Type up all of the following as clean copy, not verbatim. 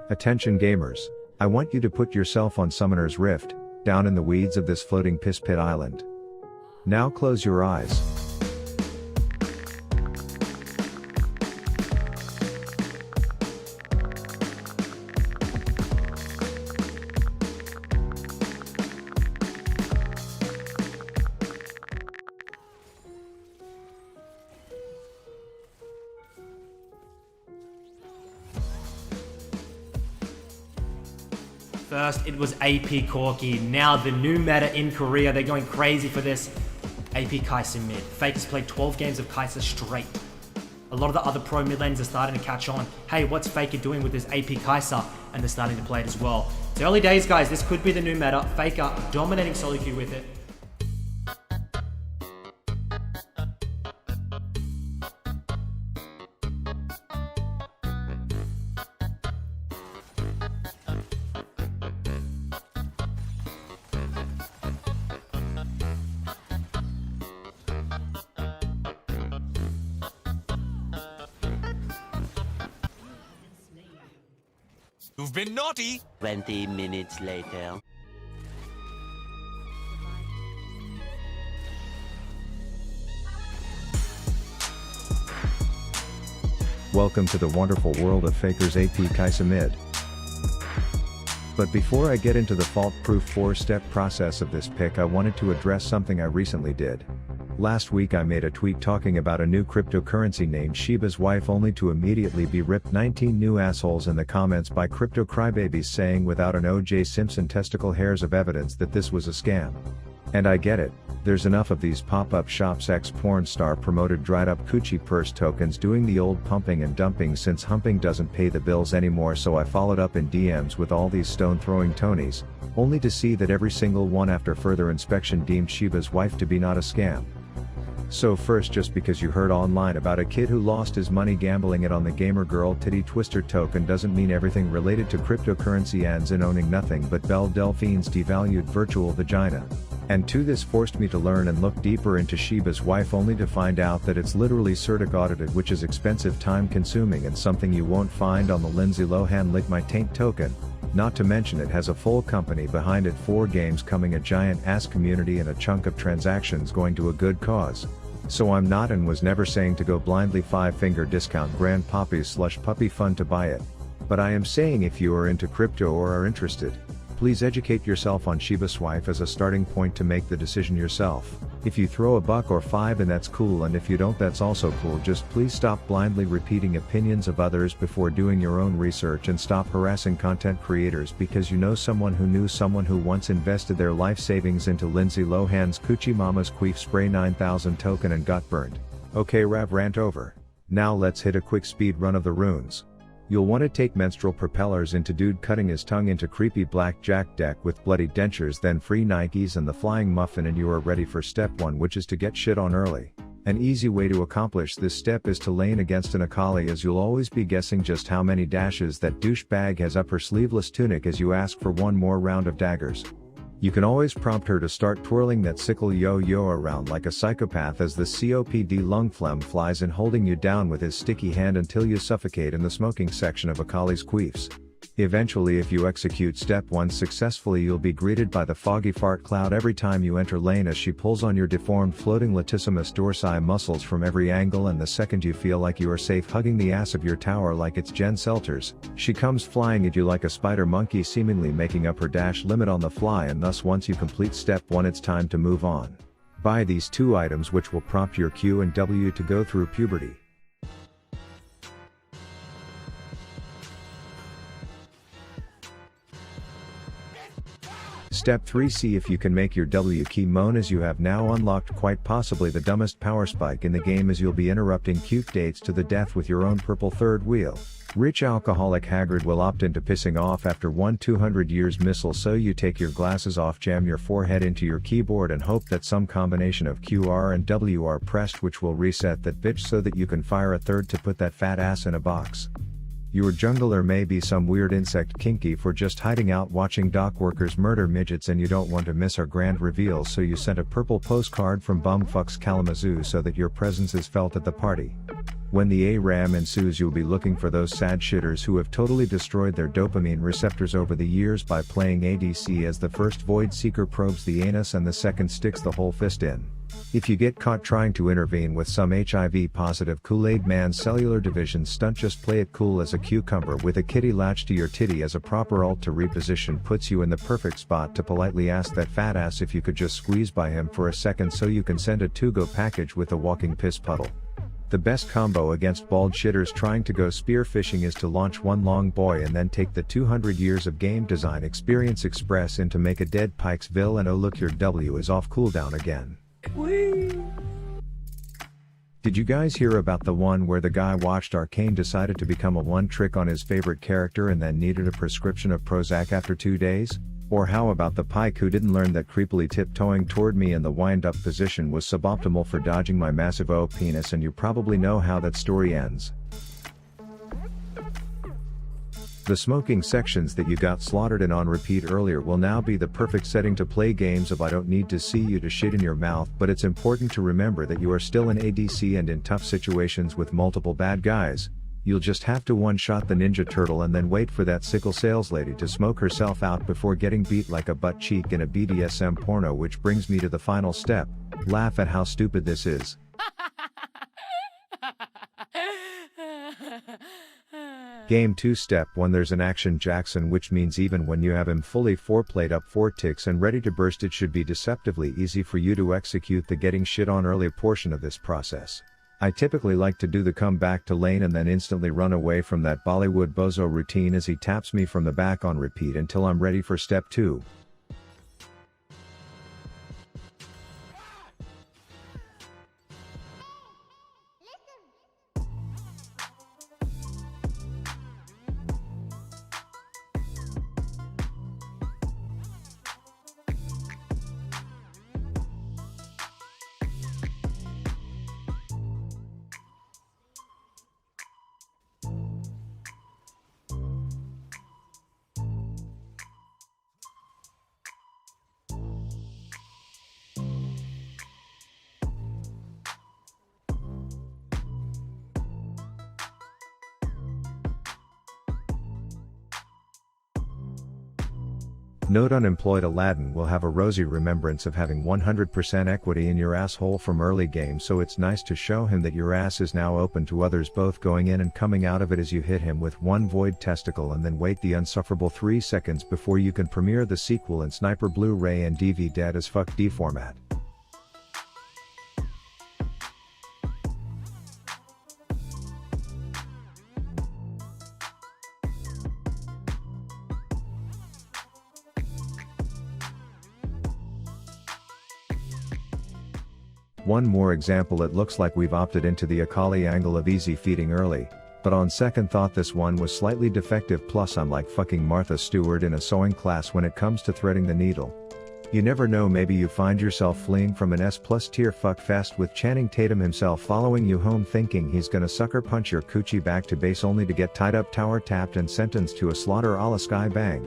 Attention gamers, I want you to put yourself on Summoner's Rift, down in the weeds of this floating piss pit island. Now close your eyes. First, it was AP Corki. Now the new meta in Korea, they're going crazy for this. AP Kaisa Mid. Fakers played 12 games of Kaisa straight. A lot of the other pro mid lanes are starting to catch on. Hey, what's Faker doing with this AP Kaisa? And they're starting to play it as well. It's early days, guys. This could be the new meta. Faker dominating solo queue with it. You've been naughty! 20 minutes later. Welcome to the wonderful world of Faker's AP Kaisa Mid. But before I get into the fault-proof 4-step process of this pick, I wanted to address something I recently did. Last week I made a tweet talking about a new cryptocurrency named Shiba's Wife, only to immediately be ripped 19 new assholes in the comments by crypto crybabies saying without an O.J. Simpson testicle hairs of evidence that this was a scam. And I get it, there's enough of these pop-up shops ex-porn star promoted dried up coochie purse tokens doing the old pumping and dumping since humping doesn't pay the bills anymore, so I followed up in DMs with all these stone-throwing Tonys, only to see that every single one after further inspection deemed Shiba's Wife to be not a scam. So first, just because you heard online about a kid who lost his money gambling it on the gamer girl titty twister token doesn't mean everything related to cryptocurrency ends in owning nothing but Belle Delphine's devalued virtual vagina. And 2, this forced me to learn and look deeper into Shiba's Wife, only to find out that it's literally CertiK audited, which is expensive, time consuming, and something you won't find on the Lindsay Lohan Lick My Taint token. Not to mention it has a full company behind it, 4 games coming, a giant ass community, and a chunk of transactions going to a good cause. So I'm not and was never saying to go blindly 5-finger discount grandpappy's slush puppy fun to buy it. But I am saying if you are into crypto or are interested, please educate yourself on Shiba's Wife as a starting point to make the decision yourself. If you throw $1 or 5 and that's cool, and if you don't, that's also cool. Just please stop blindly repeating opinions of others before doing your own research, and stop harassing content creators because you know someone who knew someone who once invested their life savings into Lindsay Lohan's Coochie Mama's Queef Spray 9000 token and got burned. Okay, rant over. Now let's hit a quick speed run of the runes. You'll want to take menstrual propellers into dude cutting his tongue into creepy blackjack deck with bloody dentures, then free Nikes and the flying muffin, and you are ready for step 1, which is to get shit on early. An easy way to accomplish this step is to lane against an Akali, as you'll always be guessing just how many dashes that douchebag has up her sleeveless tunic as you ask for one more round of daggers. You can always prompt her to start twirling that sickle yo-yo around like a psychopath as the COPD lung phlegm flies in, holding you down with his sticky hand until you suffocate in the smoking section of Akali's queefs. Eventually, if you execute step 1 successfully, you'll be greeted by the foggy fart cloud every time you enter lane, as she pulls on your deformed floating latissimus dorsi muscles from every angle, and the second you feel like you are safe hugging the ass of your tower like it's Jen Selters, she comes flying at you like a spider monkey, seemingly making up her dash limit on the fly, and thus once you complete step 1, it's time to move on. Buy these 2 items which will prompt your Q and W to go through puberty. Step 3, see if you can make your W key moan, as you have now unlocked quite possibly the dumbest power spike in the game, as you'll be interrupting cute dates to the death with your own purple third wheel. Rich alcoholic Hagrid will opt into pissing off after one 200 years missile, so you take your glasses off, jam your forehead into your keyboard, and hope that some combination of QR and W are pressed, which will reset that bitch so that you can fire a third to put that fat ass in a box. Your jungler may be some weird insect kinky for just hiding out watching dock workers murder midgets, and you don't want to miss our grand reveal, so you sent a purple postcard from Bumfuck's Kalamazoo so that your presence is felt at the party. When the ARAM ensues, you'll be looking for those sad shitters who have totally destroyed their dopamine receptors over the years by playing ADC, as the first Void Seeker probes the anus and the second sticks the whole fist in. If you get caught trying to intervene with some HIV-positive Kool-Aid Man cellular division stunt, just play it cool as a cucumber with a kitty latched to your titty, as a proper alt to reposition puts you in the perfect spot to politely ask that fat ass if you could just squeeze by him for a second so you can send a to-go package with a walking piss puddle. The best combo against bald shitters trying to go spear fishing is to launch one long boy and then take the 200 years of game design experience express into make a dead Pikesville, and oh look, your W is off cooldown again. Did you guys hear about the one where the guy watched Arcane, decided to become a one-trick on his favorite character, and then needed a prescription of Prozac after 2 days? Or how about the Pike who didn't learn that creepily tiptoeing toward me in the wind-up position was suboptimal for dodging my massive O penis, and you probably know how that story ends. The smoking sections that you got slaughtered in on repeat earlier will now be the perfect setting to play games of I don't need to see you to shit in your mouth, but it's important to remember that you are still in ADC and in tough situations with multiple bad guys. You'll just have to one-shot the Ninja Turtle and then wait for that sickle sales lady to smoke herself out before getting beat like a butt cheek in a BDSM porno, which brings me to the final step. Laugh at how stupid this is. Game 2 Step 1. There's an action Jackson, which means even when you have him fully foreplayed up 4 ticks and ready to burst, it should be deceptively easy for you to execute the getting shit on early portion of this process. I typically like to do the come back to lane and then instantly run away from that Bollywood bozo routine as he taps me from the back on repeat until I'm ready for step 2. Note: unemployed Aladdin will have a rosy remembrance of having 100% equity in your asshole from early game, so it's nice to show him that your ass is now open to others, both going in and coming out of it, as you hit him with one void testicle and then wait the unsufferable 3 seconds before you can premiere the sequel in Sniper Blu-ray and DV dead as fuck D format. One more example: it looks like we've opted into the Akali angle of easy feeding early, but on second thought this one was slightly defective, plus I'm like fucking Martha Stewart in a sewing class when it comes to threading the needle. You never know, maybe you find yourself fleeing from an S+ tier fuck fest with Channing Tatum himself following you home, thinking he's gonna sucker punch your coochie back to base, only to get tied up, tower tapped and sentenced to a slaughter a la Sky Bang.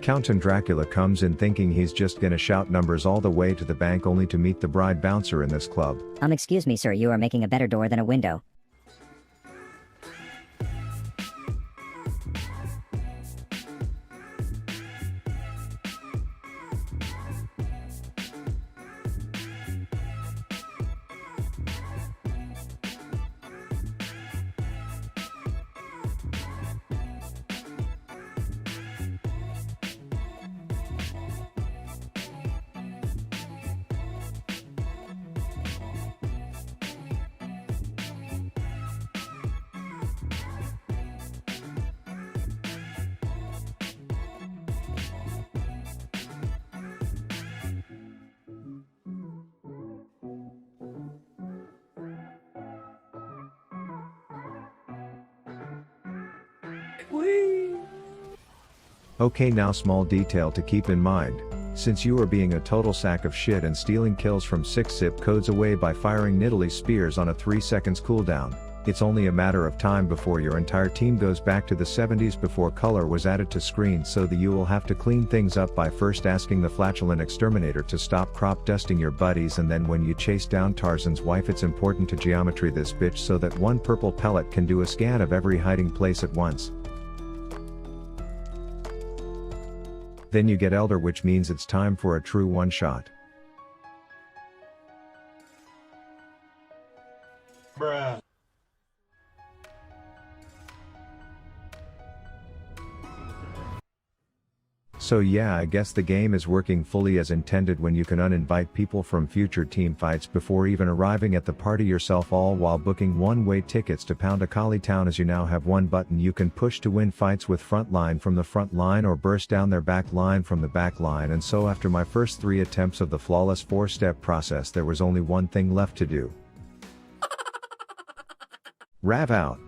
Count Dracula comes in thinking he's just gonna shout numbers all the way to the bank, only to meet the bride bouncer in this club. Excuse me, sir, you are making a better door than a window. Okay, now small detail to keep in mind. Since you are being a total sack of shit and stealing kills from 6 zip codes away by firing Nidalee spears on a 3 seconds cooldown, It's only a matter of time before your entire team goes back to the 70s before color was added to screens, so that you will have to clean things up by first asking the flatulent exterminator to stop crop dusting your buddies, and then when you chase down Tarzan's wife it's important to geometry this bitch so that one purple pellet can do a scan of every hiding place at once. Then you get Elder, which means it's time for a true one-shot. Bruh. So yeah, I guess the game is working fully as intended when you can uninvite people from future team fights before even arriving at the party yourself, all while booking one-way tickets to Poundakali Town, as you now have one button you can push to win fights with front line from the front line or burst down their back line from the back line. And so after my first 3 attempts of the flawless 4-step process, there was only one thing left to do. Rav out.